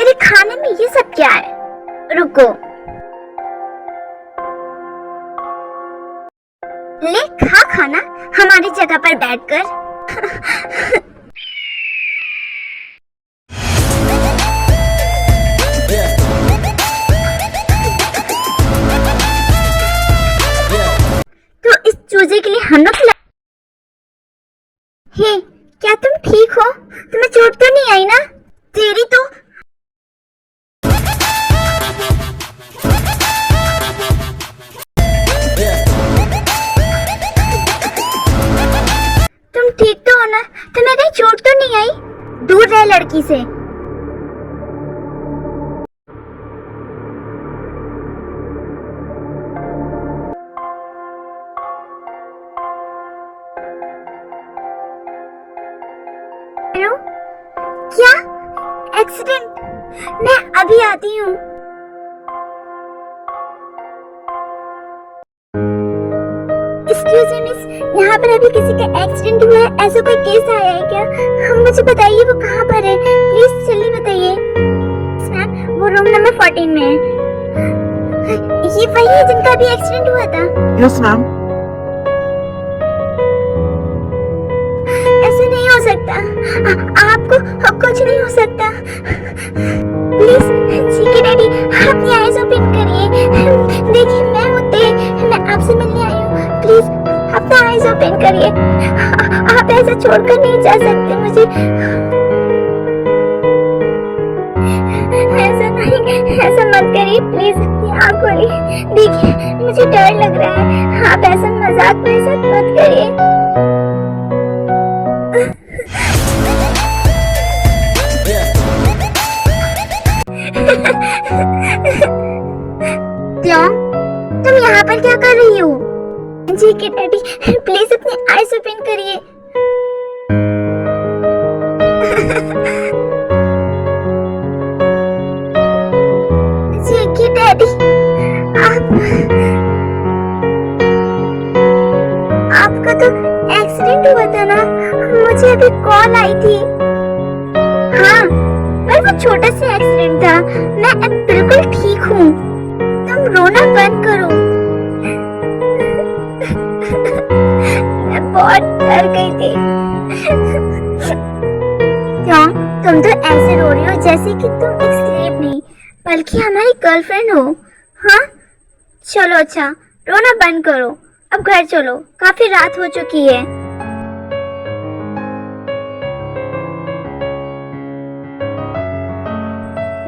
तेरे खाने में ये सब क्या है? रुको, ले खा खाना हमारी जगह पर बैठकर। तो इस चूजे के लिए हम लोग हे, क्या तुम ठीक हो? तुम्हें चोट तो नहीं आई ना? तेरी तो तुम ठीक तो हो ना? तुम्हें कहीं चोट तो नहीं आई? दूर रह लड़की से। हेलो, क्या एक्सीडेंट? मैं अभी आती हूँ। एक्सक्यूज मी मिस, यहाँ पर अभी किसी का एक्सीडेंट हुआ है, ऐसा कोई केस आया है क्या? मुझे बताइए वो कहाँ पर है, प्लीज जल्दी बताइए। मैम, वो रूम नंबर 14 में है। ये वही है जिनका अभी एक्सीडेंट हुआ था? Yes ma'am. ऐसा नहीं हो सकता, आपको कुछ नहीं हो सकता। प्लीज जीके डैडी, अपनी आईज ओपन करिए। देखिए मैं होते, मैं आपसे मिलने आई हूँ। प्लीज अपना आईज ओपन करिए। आप ऐसा छोड़कर नहीं जा सकते मुझे। ऐसा नहीं, ऐसा मत करिए प्लीज। अपनी आँख खोलिए, देखिए मुझे डर लग रहा है। आप ऐसा मजाक मेरे साथ मत करिए। क्यों? तुम यहाँ पर क्या कर रही हो? जीके डैडी, प्लीज अपनी आईज ओपन करिए। जीके डैडी, आपका तो एक्सीडेंट हुआ था ना? मुझे अभी कॉल आई थी। हाँ, पर वो छोटा सा एक्सीडेंट था। मैं अब बिल्कुल ठीक हूँ। तुम रोना बंद करो। मैं बहुत डर गई थी। क्यों? तुम तो ऐसे रो रही हो जैसे कि तुम एक स्लेव नहीं बल्कि हमारी गर्लफ्रेंड हो। हाँ, चलो अच्छा, रोना बंद करो। अब घर चलो, काफी रात हो चुकी है।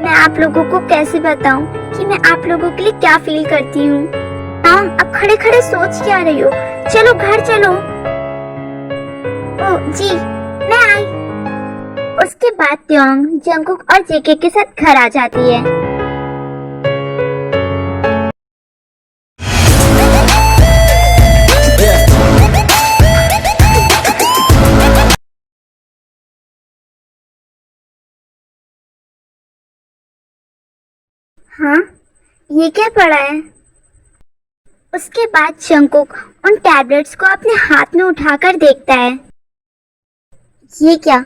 मैं आप लोगों को कैसे बताऊं कि मैं आप लोगों के लिए क्या फील करती हूँ। हाँ, अब खड़े खड़े सोच क्या रही हो? चलो घर चलो। ओ जी, मैं आई। उसके बाद त्योंग जंगकुक और जेके के साथ घर आ जाती है। हाँ, ये क्या पड़ा है? उसके बाद जंगकुक उन टैबलेट्स को अपने हाथ में उठाकर देखता है। ये क्या?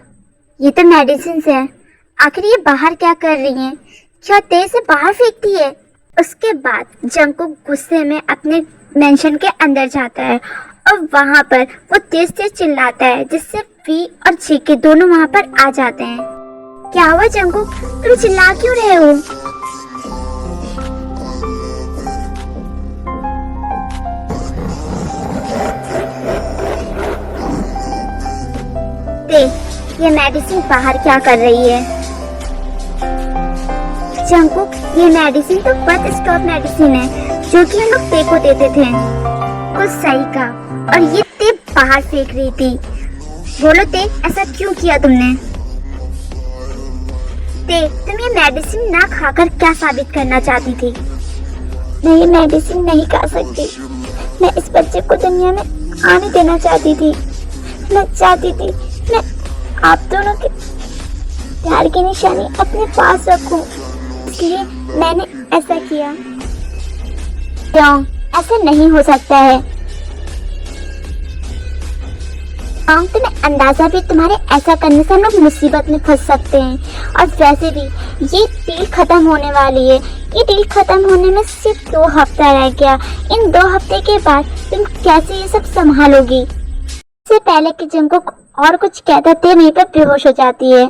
ये तो मेडिसिन है। आखिर ये बाहर क्या कर रही हैं? क्या तेज से बाहर फेंकती है? उसके बाद जंगकुक गुस्से में अपने मेंशन के अंदर जाता है और वहाँ पर वो तेज तेज चिल्लाता है, जिससे वी और जेके दोनों वहाँ पर आ जाते हैं। क्या हुआ जंगकुक, तुम चिल्ला क्यों रहे हो? ये मेडिसिन बाहर क्या कर रही है? जंगकुक, ये मेडिसिन तो बर्थ स्टॉप मेडिसिन है जो कि हम लोग ते को देते थे। कुछ सही कहा। और ये ते बाहर फेंक रही थी। बोलो ते, ऐसा क्यों किया तुमने? ते, तुम ये मेडिसिन ना खाकर क्या साबित करना चाहती थी? मैं ये मेडिसिन नहीं खा सकती। मैं इस बच्चे को दुनिया में आने देना चाहती थी। मैं चाहती थी मैं आप दोनों के प्यार की निशानी अपने पास रखूं, इसलिए मैंने ऐसा किया। क्यों? ऐसा नहीं हो सकता है। हाँ, तुम्हें अंदाजा भी तुम्हारे ऐसा करने से हम लोग मुसीबत में फंस सकते हैं। और वैसे भी ये डील खत्म होने वाली है। ये डील खत्म होने में सिर्फ 2 हफ्ता रह गया। इन 2 हफ्ते के बाद तुम कैसे ये सब संभालोगी? इससे पहले कि जंगकुक और कुछ कहता थे वहीं पर बेहोश हो जाती है।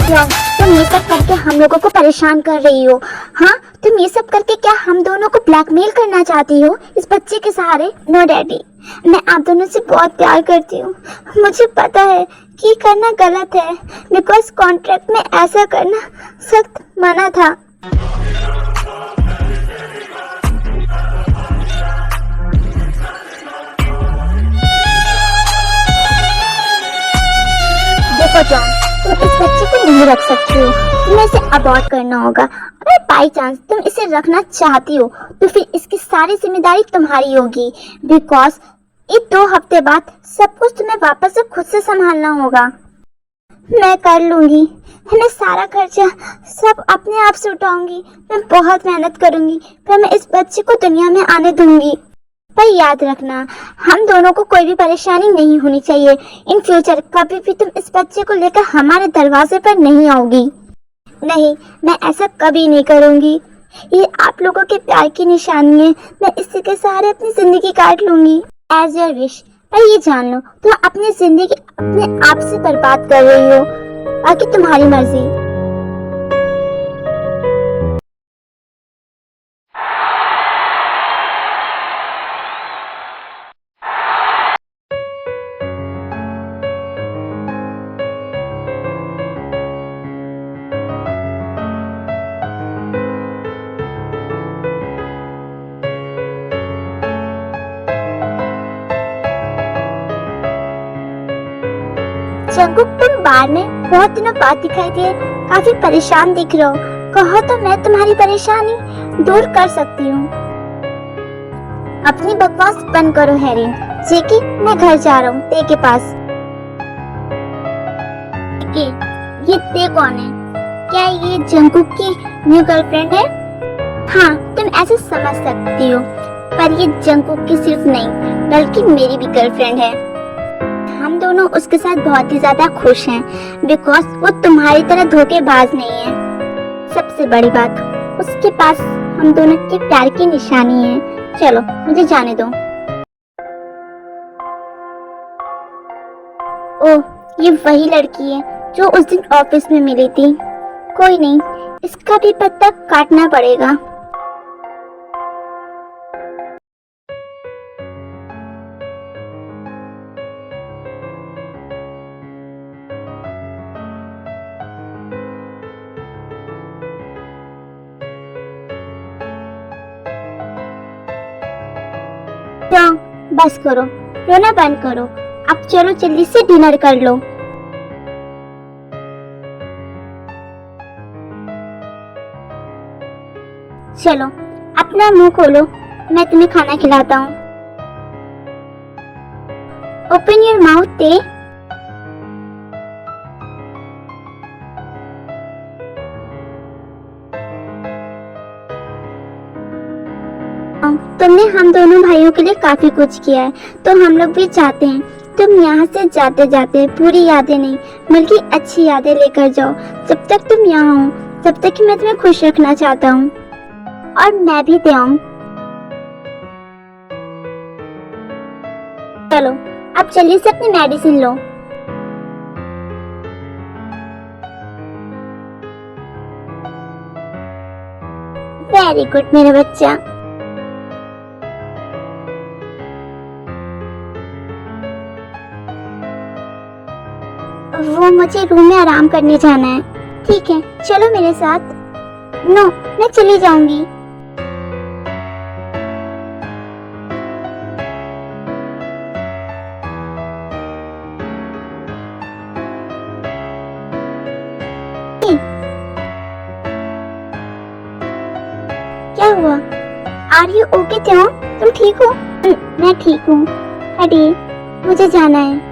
क्या तुम ये सब करके हम लोगों को परेशान कर रही हो? हाँ, तुम ये सब करके क्या हम दोनों को ब्लैकमेल करना चाहती हो इस बच्चे के सहारे? नो डैडी, मैं आप दोनों से बहुत प्यार करती हूँ। मुझे पता है कि ये करना गलत है, बिकॉज कॉन्ट्रैक्ट में ऐसा करना सख्त मना था। देखो जॉन, तुम इस बच्चे को नहीं रख सकती हो। तुम्हें इसे अबॉर्ट करना होगा। अगर बाई चांस तुम इसे रखना चाहती हो तो फिर इसकी सारी जिम्मेदारी तुम्हारी होगी, बिकॉज ये 2 हफ्ते बाद सब कुछ तुम्हें वापस से खुद से संभालना होगा। मैं कर लूंगी। मैं सारा खर्चा सब अपने आप से उठाऊंगी। मैं बहुत मेहनत करूंगी, पर मैं इस बच्चे को दुनिया में आने दूंगी। पर याद रखना, हम दोनों को कोई भी परेशानी नहीं होनी चाहिए। इन फ्यूचर कभी भी तुम इस बच्चे को लेकर हमारे दरवाजे पर नहीं आओगी। नहीं, मैं ऐसा कभी नहीं करूंगी। ये आप लोगों के प्यार की निशानी है। मैं इसी के सहारे अपनी जिंदगी काट लूंगी। As your wish. पर ये जान लो, तुम अपनी जिंदगी अपने आप से बर्बाद कर रही हो। बाकी तुम्हारी मर्जी। जंगकुक, तुम बार में बहुत दिनों बाद दिखाई दिए। काफी परेशान दिख रहे हो। कहो तो मैं तुम्हारी परेशानी दूर कर सकती हूँ। अपनी बकवास बंद करो हैरी। जेकी, मैं घर जा रहा हूँ ते के पास। जेकी, ये ते कौन है? क्या ये जंगकुक की न्यू गर्लफ्रेंड है? हाँ, तुम ऐसे समझ सकती हो, पर ये जंगकुक की सिर्फ नहीं बल्कि मेरी भी गर्लफ्रेंड है। हम दोनों उसके साथ बहुत ही ज्यादा खुश हैं, बिकॉज वो तुम्हारी तरह धोखेबाज नहीं है। सबसे बड़ी बात, उसके पास हम दोनों के प्यार की निशानी है। चलो, मुझे जाने दो। ओह, ये वही लड़की है जो उस दिन ऑफिस में मिली थी। कोई नहीं, इसका भी पत्ता काटना पड़ेगा। जाओ, बस करो, रोना बंद करो। अब चलो जल्दी से डिनर कर लो। चलो, अपना मुंह खोलो, मैं तुम्हें खाना खिलाता हूँ। ओपन योर माउथ ते। तुमने हम दोनों भाइयों के लिए काफी कुछ किया है, तो हम लोग भी चाहते हैं तुम यहाँ से जाते जाते पूरी यादें नहीं बल्कि अच्छी यादें लेकर जाओ। जब तक तुम यहाँ हो तब तक मैं तुम्हें खुश रखना चाहता हूँ, और मैं भी ते आऊँ। चलो, अब जल्दी से अपनी मेडिसिन लो। वेरी गुड मेरा बच्चा। वो मुझे रूम में आराम करने जाना है। ठीक है, चलो मेरे साथ। नो, मैं चली जाऊंगी। हुआ? आर यू ओके त्यों? तुम ठीक हो? मैं ठीक हूँ। हटिए, मुझे जाना है।